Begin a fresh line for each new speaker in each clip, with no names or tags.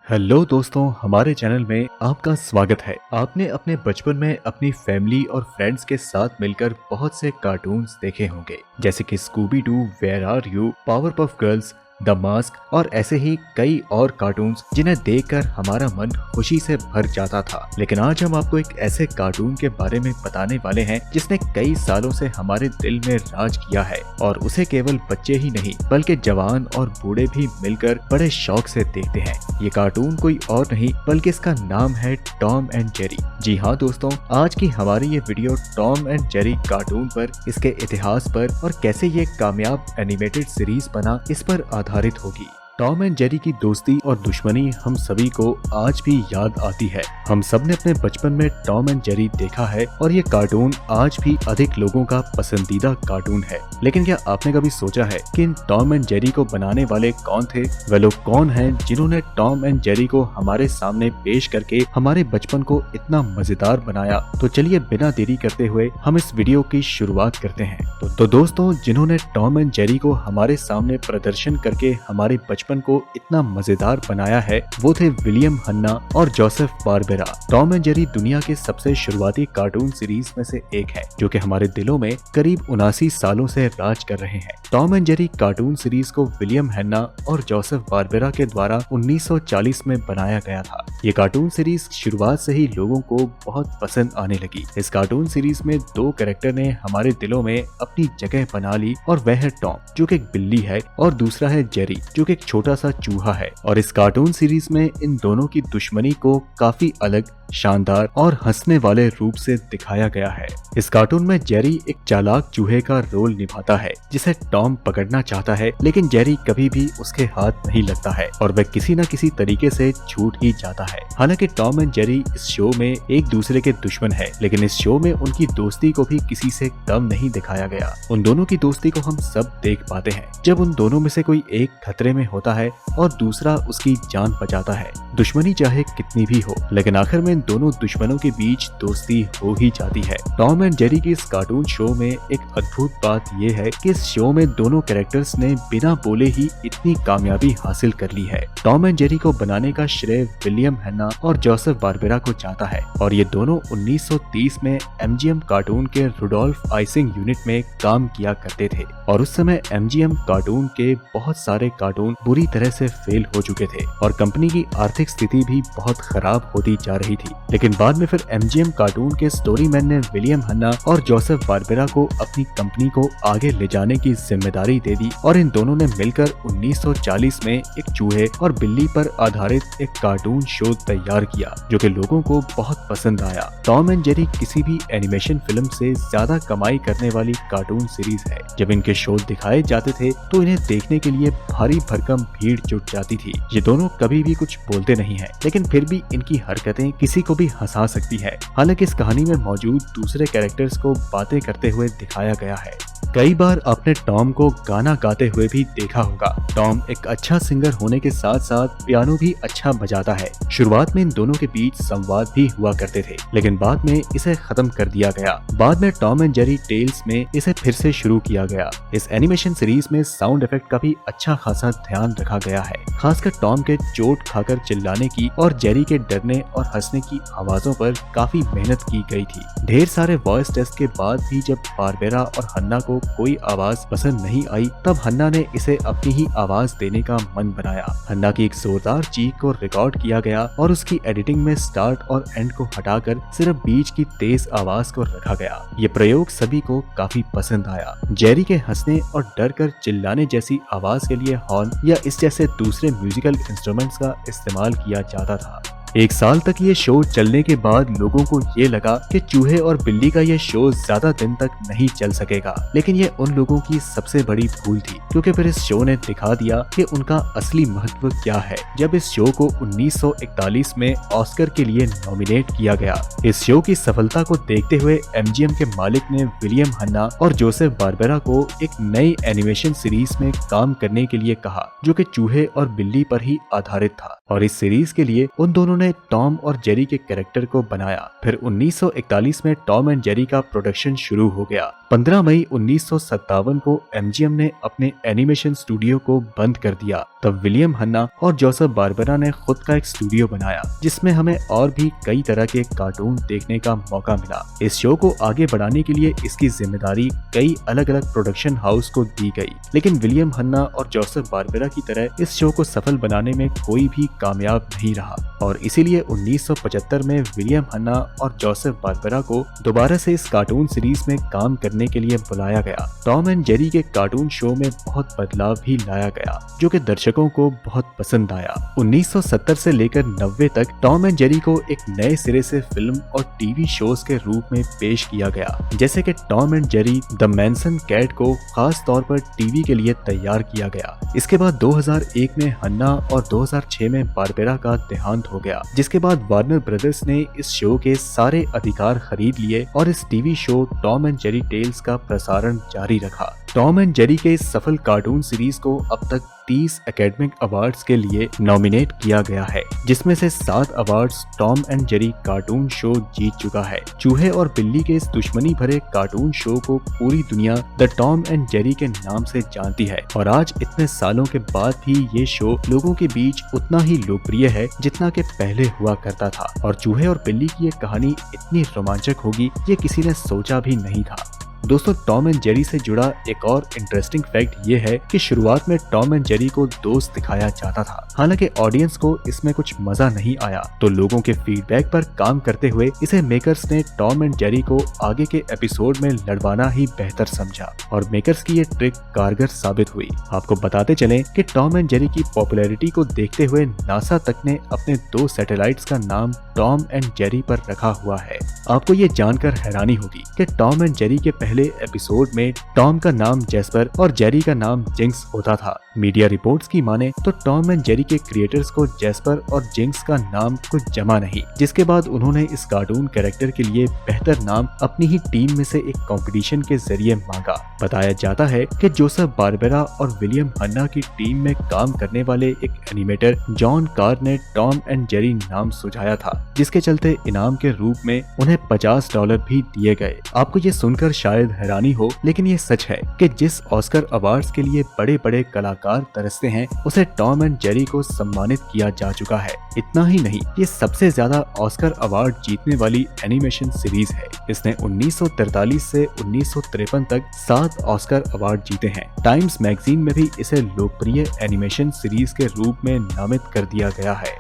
Hello दोस्तों, हमारे channel में आपका स्वागत है। आपने अपने बचपन में अपनी फैमिली और फ्रेंड्स के साथ मिलकर बहुत से कार्टून्स देखे होंगे, जैसे कि Scooby Doo, where are you, Powerpuff girls, the mask और ऐसे ही कई और कार्टून्स जिन्हें देखकर हमारा मन खुशी से भर जाता था। लेकिन आज हम आपको एक ऐसे कार्टून के बारे में बताने वाले हैं जिसने कई सालों से हमारे दिल में राज किया है और उसे केवल बच्चे ही नहीं बल्कि जवान और बूढ़े भी मिलकर बड़े शौक से देखते हैं। ये कार्टून कोई और नहीं बल्कि इसका नाम है टॉम एंड जेरी। जी हाँ दोस्तों, आज की हमारी ये video Tom and Jerry cartoon पर, इसके इतिहास पर और कैसे ये कामयाब एनिमेटेड सीरीज बना, इस पर आधारित होगी। टॉम एंड जेरी की दोस्ती और दुश्मनी हम सभी को आज भी याद आती है। हम सब ने अपने बचपन में टॉम एंड जेरी देखा है और ये कार्टून आज भी अधिक लोगों का पसंदीदा कार्टून है। लेकिन क्या आपने कभी सोचा है कि इन टॉम एंड जेरी को बनाने वाले कौन थे? वे लोग कौन हैं जिन्होंने टॉम एंड जेरी को हमारे सामने पेश करके हमारे बचपन को इतना मजेदार बनाया? तो चलिए बिना देरी करते हुए हम इस वीडियो की शुरुआत करते हैं। तो दोस्तों, जिन्होंने टॉम एंड जेरी को हमारे सामने प्रदर्शन करके हमारे बचपन को इतना मजेदार बनाया है, वो थे विलियम हन्ना और Joseph Barbera. Tom and Jerry दुनिया के सबसे शुरुआती कार्टून सीरीज में से एक है जो कि हमारे दिलों में करीब 79 सालों से राज कर रहे हैं। Tom and Jerry cartoon series को विलियम हन्ना और जोसेफ बारबेरा के द्वारा 1940 में बनाया गया था। ये कार्टून सीरीज शुरुआत से ही लोगों को बहुत पसंद आने लगी। इस कार्टून सीरीज में दो कैरेक्टर ने हमारे दिलों में अपनी जगह बना ली और वह है टॉम जो कि एक बिल्ली है और दूसरा है जेरी जो कि एक छोटा सा चूहा है। और इस कार्टून सीरीज में इन दोनों की दुश्मनी को काफी अलग, शानदार और हंसने वाले रूप से दिखाया गया है। इस कार्टून में जेरी एक चालाक चूहे का रोल निभाता है जिसे टॉम पकड़ना चाहता है, लेकिन जेरी कभी भी उसके हाथ नहीं लगता है और वह किसी न किसी तरीके से छूट ही जाता है। हालांकि टॉम एंड जेरी इस शो में एक दूसरे के दुश्मन है, लेकिन इस शो में उनकी दोस्ती को भी किसी से कम नहीं दिखाया गया। उन दोनों की दोस्ती को हम सब देख पाते हैं जब उन दोनों में से कोई एक खतरे में होता है और दूसरा उसकी जान बचाता है। दुश्मनी चाहे कितनी भी हो, लेकिन आखिर में दोनों दुश्मनों के बीच दोस्ती हो ही जाती है। टॉम एंड जेरी की इस कार्टून शो में एक अद्भुत बात यह है कि इस शो में दोनों कैरेक्टर्स ने बिना बोले ही इतनी कामयाबी हासिल कर ली है। टॉम एंड जेरी को बनाने का श्रेय विलियम हन्ना और जोसेफ बारबेरा को जाता है और ये दोनों 1930 में एमजीएम कार्टून के रुडोल्फ आइसिंग यूनिट में काम किया करते थे और उस समय एमजीएम कार्टून के बहुत सारे कार्टून बुरी तरह से फेल हो चुके थे और कंपनी की आर्थिक स्थिति भी बहुत खराब होती जा रही थी। लेकिन बाद में फिर एमजीएम कार्टून के स्टोरीमैन ने विलियम हन्ना और जोसेफ बारबेरा को अपनी कंपनी को आगे ले जाने की जिम्मेदारी दे दी और इन दोनों ने मिलकर 1940 में एक चूहे और बिल्ली पर आधारित एक कार्टून शो तैयार किया जो कि लोगों को बहुत पसंद आया। टॉम एंड जेरी किसी भी एनिमेशन फिल्म से ज्यादा कमाई करने वाली कार्टून सीरीज है। जब इनके शो दिखाए जाते थे तो इन्हें देखने के लिए भारी भरकम भीड़ जुट जाती थी। ये दोनों कभी भी कुछ बोलते नहीं है, लेकिन फिर भी इनकी हरकतें किसी को भी हंसा सकती है। हालांकि इस कहानी में मौजूद दूसरे कैरेक्टर्स को बातें करते हुए दिखाया गया है। कई बार आपने टॉम को गाना गाते हुए भी देखा होगा। टॉम एक अच्छा सिंगर होने के साथ साथ पियानो भी अच्छा बजाता है। शुरुआत में इन दोनों के बीच संवाद भी हुआ करते थे, लेकिन बाद में इसे खत्म कर दिया गया। बाद में टॉम एंड जेरी टेल्स में इसे फिर से शुरू किया गया। इस एनिमेशन सीरीज में साउंड इफेक्ट का भी अच्छा खासा ध्यान रखा गया है, खासकर टॉम के चोट खाकर चिल्लाने की और जेरी के डरने और हंसने की आवाजों पर काफी मेहनत की गई थी। ढेर सारे वॉइस टेस्ट के बाद भी जब बारबेरा और हन्ना को कोई आवाज पसंद नहीं आई, तब हन्ना ने इसे अपनी ही आवाज देने का मन बनाया। हन्ना की एक जोरदार चीख को रिकॉर्ड किया गया और उसकी एडिटिंग में स्टार्ट और एंड को हटाकर सिर्फ बीच की तेज आवाज को रखा गया। ये प्रयोग सभी को काफी पसंद आया। जेरी के हंसने और डर कर चिल्लाने जैसी आवाज के लिए हॉर्न या इस जैसे दूसरे म्यूजिकल इंस्ट्रूमेंट्स का इस्तेमाल किया जाता था। एक साल तक ये शो चलने के बाद लोगों को ये लगा कि चूहे और बिल्ली का ये शो ज्यादा दिन तक नहीं चल सकेगा, लेकिन ये उन लोगों की सबसे बड़ी भूल थी, क्योंकि फिर इस शो ने दिखा दिया कि उनका असली महत्व क्या है जब इस शो को 1941 में ऑस्कर के लिए नॉमिनेट किया गया। इस शो की सफलता को देखते हुए एमजीएम के मालिक ने विलियम हन्ना और जोसेफ बारबेरा को एक नई एनिमेशन सीरीज में काम करने के लिए कहा जो कि चूहे और बिल्ली पर ही आधारित था और इस सीरीज के लिए उन दोनों ने टॉम और जेरी के कैरेक्टर को बनाया। फिर 1941 में टॉम एंड जेरी का प्रोडक्शन शुरू हो गया। 15 मई 1957 को एमजीएम ने अपने एनिमेशन स्टूडियो को बंद कर दिया तब विलियम हन्ना और जोसेफ बारबरा ने खुद का एक स्टूडियो बनाया जिसमें हमें और भी कई तरह के कार्टून देखने का मौका मिला। इस शो को आगे बढ़ाने के लिए इसकी जिम्मेदारी कई अलग अलग प्रोडक्शन हाउस को दी गई, लेकिन विलियम हन्ना और जोसेफ बारबरा की तरह इस शो को सफल बनाने में कोई भी कामयाब नहीं रहा और इसीलिए 1975 में विलियम हन्ना और जोसेफ बारबरा को दोबारा से इस कार्टून सीरीज में काम करने के लिए बुलाया गया। टॉम एंड जेरी के कार्टून शो में बहुत बदलाव भी लाया गया जो कि दर्शकों को बहुत पसंद आया। 1970 से लेकर 90 तक टॉम एंड जेरी को एक नए सिरे से फिल्म और टीवी शोज के रूप में पेश किया गया, जैसे कि Tom and Jerry the mansion cat को खास तौर पर टीवी के लिए तैयार किया गया। इसके बाद 2001 में हन्ना और 2006 में बारबरा का देहांत हो गया, जिसके बाद वार्नर ब्रदर्स ने इस शो के सारे अधिकार खरीद लिए और इस TV show Tom and Jerry tales का प्रसारण जारी रखा। टॉम एंड जेरी के इस सफल कार्टून सीरीज को अब तक 30 एकेडमिक अवार्ड्स के लिए नॉमिनेट किया गया है, जिसमें से 7 awards Tom and Jerry cartoon show जीत चुका है। चूहे और बिल्ली के इस दुश्मनी भरे कार्टून शो को पूरी दुनिया द टॉम एंड जेरी के नाम से जानती है और आज इतने सालों के बाद भी ये शो लोगों के बीच उतना ही लोकप्रिय है जितना कि पहले हुआ करता था। और चूहे और बिल्ली की ये कहानी इतनी रोमांचक होगी ये किसी ने सोचा भी नहीं था। दोस्तों, टॉम एंड जेरी से जुड़ा एक और इंटरेस्टिंग फैक्ट ये है कि शुरुआत में टॉम एंड जेरी को दोस्त दिखाया जाता था। हालांकि ऑडियंस को इसमें कुछ मजा नहीं आया तो लोगों के फीडबैक पर काम करते हुए इसे मेकर्स ने टॉम एंड जेरी को आगे के एपिसोड में लड़वाना ही बेहतर समझा और मेकर्स की ये ट्रिक कारगर साबित हुई। आपको बताते चलें कि टॉम एंड जेरी की पॉपुलैरिटी को देखते हुए नासा तक ने अपने 2 सैटेलाइट्स का नाम टॉम एंड जेरी पर रखा हुआ है। आपको ये जानकर हैरानी होगी कि टॉम एंड जेरी के पहले एपिसोड में टॉम का नाम जैस्पर और जेरी का नाम जिंक्स होता था। मीडिया रिपोर्ट्स की माने तो टॉम एंड जेरी के क्रिएटर्स को जैस्पर और जिंक्स का नाम कुछ जमा नहीं, जिसके बाद उन्होंने इस कार्टून कैरेक्टर के लिए बेहतर नाम अपनी ही टीम में से एक कंपटीशन के जरिए मांगा। बताया जाता है कि जोसेफ बारबरा और विलियम हन्ना की टीम में काम करने वाले एक एनिमेटर जॉन कार ने टॉम एंड जेरी नाम सुझाया था, जिसके चलते इनाम के रूप में उन्हें $50 भी दिए गए। आपको ये सुनकर शायद हैरानी हो, लेकिन ये सच है कि जिस ऑस्कर अवार्ड्स के लिए बड़े बड़े कलाकार तरसते हैं उसे टॉम एंड जेरी को सम्मानित किया जा चुका है। इतना ही नहीं, ये सबसे ज्यादा ऑस्कर अवार्ड जीतने वाली एनिमेशन सीरीज है। इसने 1943 से 1953 तक 7 ऑस्कर अवार्ड जीते हैं। टाइम्स मैगजीन में भी इसे लोकप्रिय एनिमेशन सीरीज के रूप में नामित कर दिया गया है।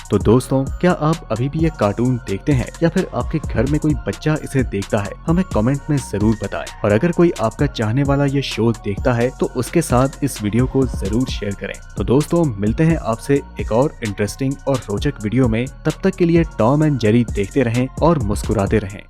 तो दोस्तों, क्या आप अभी भी ये कार्टून देखते हैं या फिर आपके घर में कोई बच्चा इसे देखता है? हमें कमेंट में जरूर बताएं। और अगर कोई आपका चाहने वाला ये शो देखता है तो उसके साथ इस वीडियो को जरूर शेयर करें। तो दोस्तों, मिलते हैं आपसे एक और इंटरेस्टिंग और रोचक वीडियो में। तब तक के लिए टॉम एंड जेरी देखते रहें और मुस्कुराते रहें।